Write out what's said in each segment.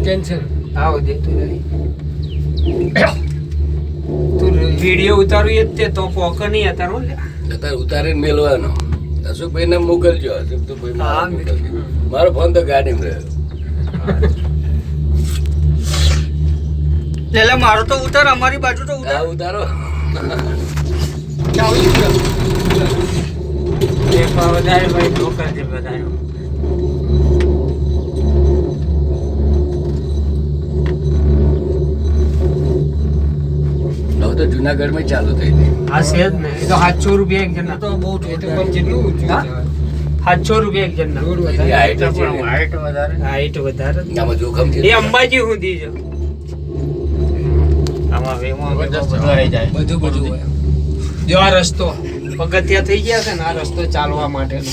Cancel. આવો દે તું video ઉતારું એ તે તો પોક નહીં અતારો લે અત્યારે ઉતારીને મેળવાનો. અશોકભાઈ ને મોકલજો. અશોકભાઈ મારો ફોન તો ગાડીમાં રહ્યો. લેલા મારો તો ઉતાર અમારી બાજુ તો ઉતાર. હા ઉતારો. એક વધારે ભાઈ ઢોકર છે વધારે. હવે તો જુનાગઢમાં ચાલુ થઈ ગઈ. આ છે જ ને એ તો 700 રૂપિયા એક જણના. તો બહુ પણ જેટલું ઊંચું હા? છે. 700 રૂપિયા એક જણના. રોડ એ વધારે. હાઈટ છે. હાઈટ વધારે. હાઈટ વધારે જ. આમાં જોખમ છે. એ અંબાજી સુધી છે. આમાં વેમાં બધું હોય. જો આ રસ્તો પગથિયા થઈ ગયા છે ને આ રસ્તો ચાલવા માટેનો.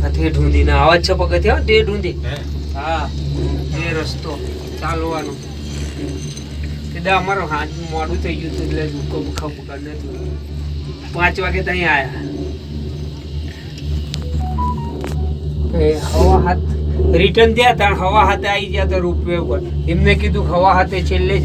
આ ઠેઠ ઊંધી ના આવાજ છે પગથિયા ઠેઠ ઊંધી. હા એ રસ્તો ચાલવાનો. એટલે અમારો હાથ મોડું થઈ ગયું હતું એટલે ભૂકો ભૂખા પકડ નથી. 5 વાગે ત્યાં આયા. એ હવા હાથ રિટર્ન થયા ત્યાં હવા હાથે આવી ગયા તો રોપવે ઉપર એમને કીધું હવા હાથે છેલ્લે